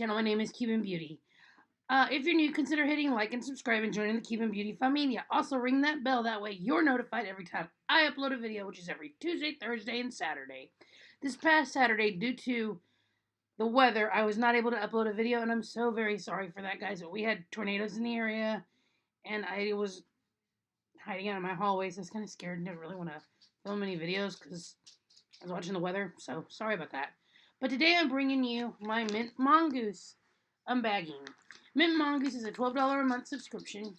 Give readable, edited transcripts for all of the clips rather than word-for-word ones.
channel. My name is Cuban Beauty. If you're new, consider hitting like and subscribe and joining the Cuban Beauty familia. Also, ring that bell. That way you're notified every time I upload a video, which is every Tuesday, Thursday, and Saturday. This past Saturday, due to the weather, I was not able to upload a video, and I'm so very sorry for that, guys. But we had tornadoes in the area, and I was hiding out in my hallway, so I was kind of scared and didn't really want to film any videos because I was watching the weather, so sorry about that. But today I'm bringing you my Mintmongoose unbagging. Mintmongoose is a $12 a month subscription.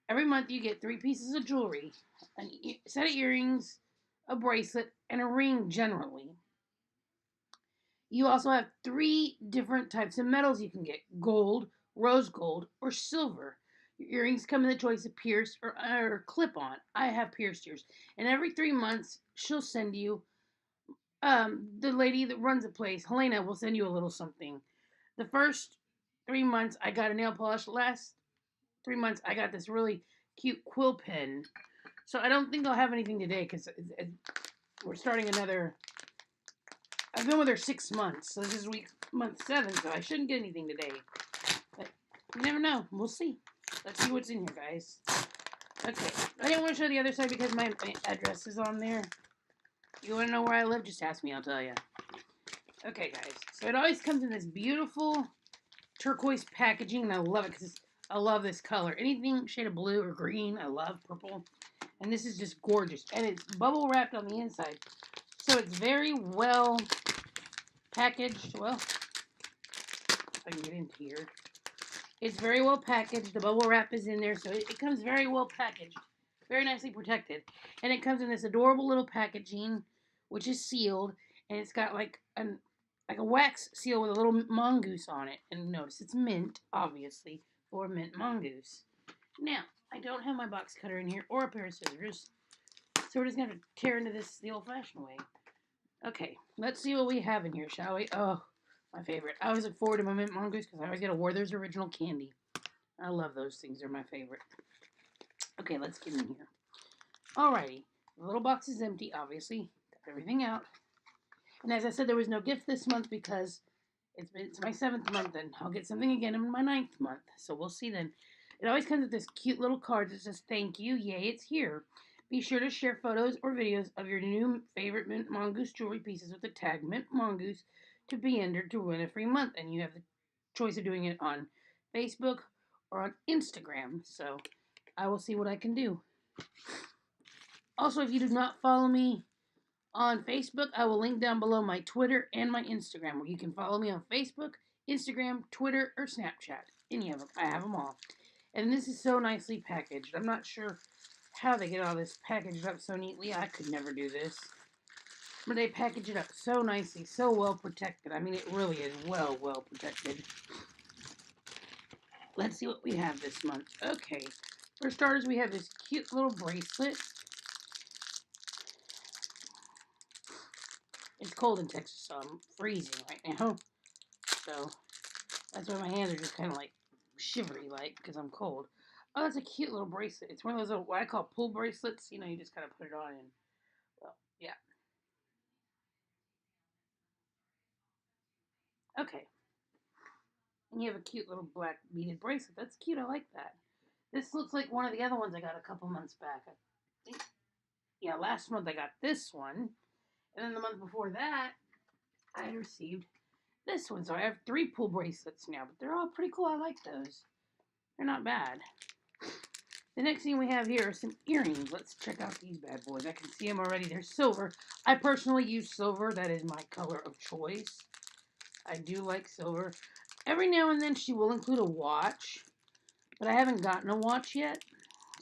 Every month you get 3 pieces of jewelry, a set of earrings, a bracelet, and a ring generally. You also have 3 different types of metals you can get: gold, rose gold, or silver. Your earrings come in the choice of pierced or clip-on. I have pierced ears. And every 3 months, she'll send you the lady that runs the place, Helena, will send you a little something. The first 3 months, I got a nail polish. The last 3 months, I got this really cute quill pen. So I don't think I'll have anything today because we're starting another. I've been with her 6 months, so this is month 7, so I shouldn't get anything today. But you never know. We'll see. Let's see what's in here, guys. Okay, I didn't want to show the other side because my address is on there. You want to know where I live? Just ask me, I'll tell you. Okay, guys. So it always comes in this beautiful turquoise packaging, and I love it because I love this color. Anything shade of blue or green, I love purple. And this is just gorgeous. And it's bubble wrapped on the inside. So it's very well packaged. Well, if I can get into here. It's very well packaged. The bubble wrap is in there, so it comes very well packaged. Very nicely protected. And it comes in this adorable little packaging, which is sealed, and it's got like a wax seal with a little mongoose on it. And notice it's mint, obviously, for Mintmongoose. Now, I don't have my box cutter in here or a pair of scissors, so we're just going to tear into this the old-fashioned way. Okay, let's see what we have in here, shall we? Oh, my favorite. I always look forward to my Mintmongoose because I always get a Werther's Original candy. I love those things. They're my favorite. Okay, let's get in here. Alrighty. The little box is empty, obviously. Got everything out. And as I said, there was no gift this month because it's my 7th month, and I'll get something again in my 9th month. So we'll see then. It always comes with this cute little card that says, "Thank you, yay, it's here. Be sure to share photos or videos of your new favorite Mintmongoose jewelry pieces with the tag Mintmongoose to be entered to win a free month." And you have the choice of doing it on Facebook or on Instagram. So I will see what I can do. Also, if you do not follow me on Facebook, I will link down below my Twitter and my Instagram, where you can follow me on Facebook, Instagram, Twitter, or Snapchat. Any of them. I have them all. And this is so nicely packaged. I'm not sure how they get all this packaged up so neatly. I could never do this. But they package it up so nicely, so well protected. I mean, it really is well protected. Let's see what we have this month. Okay. For starters, we have this cute little bracelet. It's cold in Texas, so I'm freezing right now. So that's why my hands are just kind of like shivery like because I'm cold. Oh, that's a cute little bracelet. It's one of those little, what I call pull bracelets. You know, you just kind of put it on and, well, yeah. Okay. And you have a cute little black beaded bracelet. That's cute. I like that. This looks like one of the other ones I got a couple months back. I think, yeah, last month I got this one. And then the month before that, I received this one. So I have 3 pull bracelets now, but they're all pretty cool. I like those. They're not bad. The next thing we have here are some earrings. Let's check out these bad boys. I can see them already. They're silver. I personally use silver. That is my color of choice. I do like silver. Every now and then she will include a watch, but I haven't gotten a watch yet.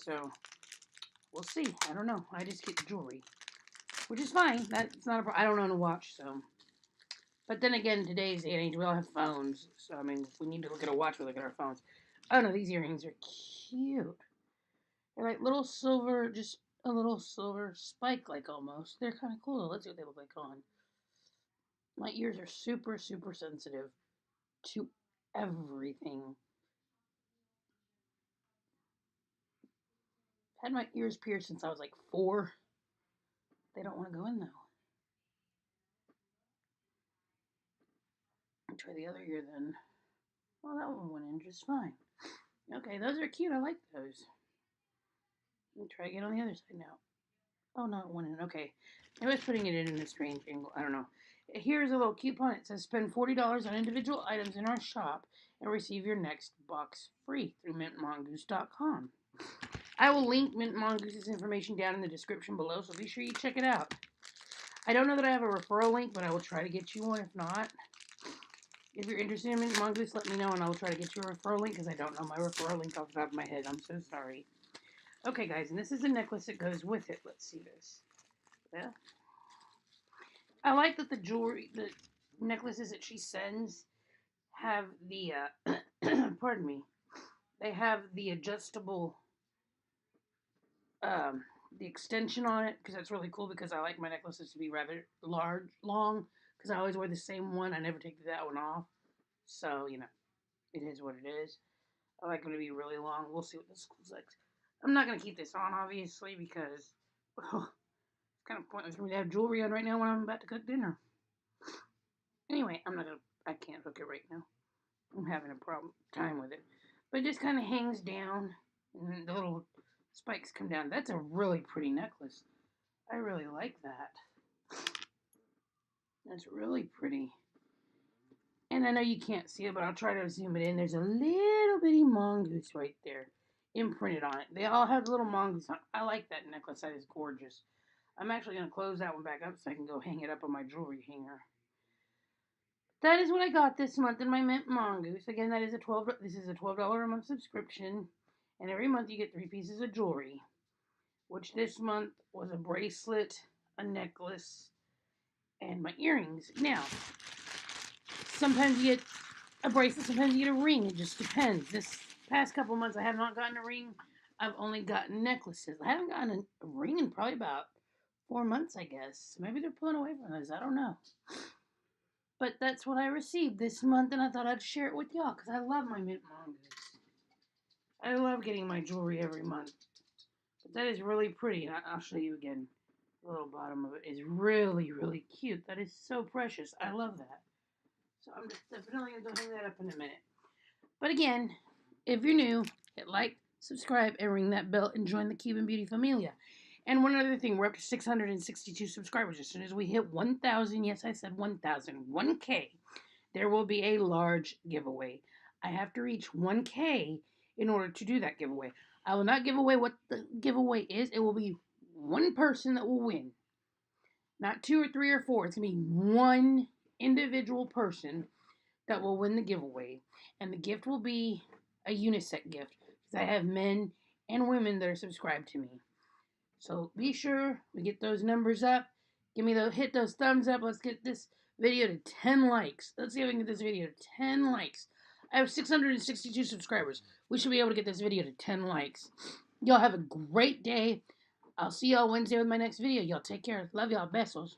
So we'll see. I don't know. I just get jewelry, which is fine. That's not a problem. I don't own a watch, so. But then again, today's day and age, we all have phones. So, I mean, if we need to look at a watch, we look at our phones. Oh, no, these earrings are cute. They're like little silver, just a little silver spike, like almost. They're kind of cool. Let's see what they look like on. My ears are super sensitive to everything. I've had my ears pierced since I was like 4. They don't want to go in though. I'll try the other ear then. Well, that one went in just fine. Okay, those are cute. I like those. Let me try again on the other side now. Oh, no, it went in. Okay. I was putting it in a strange angle. I don't know. Here's a little coupon. It says spend $40 on individual items in our shop and receive your next box free through mintmongoose.com. I will link Mint Mongoose's information down in the description below, so be sure you check it out. I don't know that I have a referral link, but I will try to get you one if not. If you're interested in Mint Mongoose, let me know and I will try to get you a referral link because I don't know my referral link off the top of my head. I'm so sorry. Okay, guys, and this is a necklace that goes with it. Let's see this. Yeah. I like that the jewelry, the necklaces that she sends have the, pardon me, they have the adjustable, the extension on it, because that's really cool because I like my necklaces to be rather long, because I always wear the same one. I never take that one off. So, you know, it is what it is. I like them to be really long. We'll see what this looks like. I'm not going to keep this on, obviously, because it's kind of pointless for me to have jewelry on right now when I'm about to cook dinner. Anyway, I can't hook it right now. I'm having a time with it. But it just kind of hangs down, and the little spikes come down. That's a really pretty necklace. I really like that. That's really pretty. And I know you can't see it, but I'll try to zoom it in. There's a little bitty mongoose right there, imprinted on it. They all have little mongoose on it. I like that necklace. That is gorgeous. I'm actually going to close that one back up so I can go hang it up on my jewelry hanger. That is what I got this month in my Mint Mongoose. Again, this is a $12 a month subscription, and every month you get 3 pieces of jewelry, which this month was a bracelet, a necklace, and my earrings. Now, sometimes you get a bracelet, sometimes you get a ring. It just depends. This past couple months, I have not gotten a ring. I've only gotten necklaces. I haven't gotten a ring in probably about 4 months, I guess. Maybe they're pulling away from us. I don't know. But that's what I received this month, and I thought I'd share it with y'all because I love my Mint Mongoose. I love getting my jewelry every month. But that is really pretty, and I'll show you again. The little bottom of it is really, really cute. That is so precious. I love that. So I'm just definitely going to go hang that up in a minute. But again, if you're new, hit like, subscribe, and ring that bell, and join the Cuban Beauty Familia. And one other thing, we're up to 662 subscribers. As soon as we hit 1,000, yes, I said 1,000, 1K, there will be a large giveaway. I have to reach 1K in order to do that giveaway. I will not give away what the giveaway is. It will be one person that will win. Not 2 or 3 or 4. It's going to be one individual person that will win the giveaway. And the gift will be a unisex gift. Because I have men and women that are subscribed to me. So be sure we get those numbers up. Hit those thumbs up. Let's get this video to 10 likes. Let's see if we can get this video to 10 likes. I have 662 subscribers. We should be able to get this video to 10 likes. Y'all have a great day. I'll see y'all Wednesday with my next video. Y'all take care. Love y'all. Besos.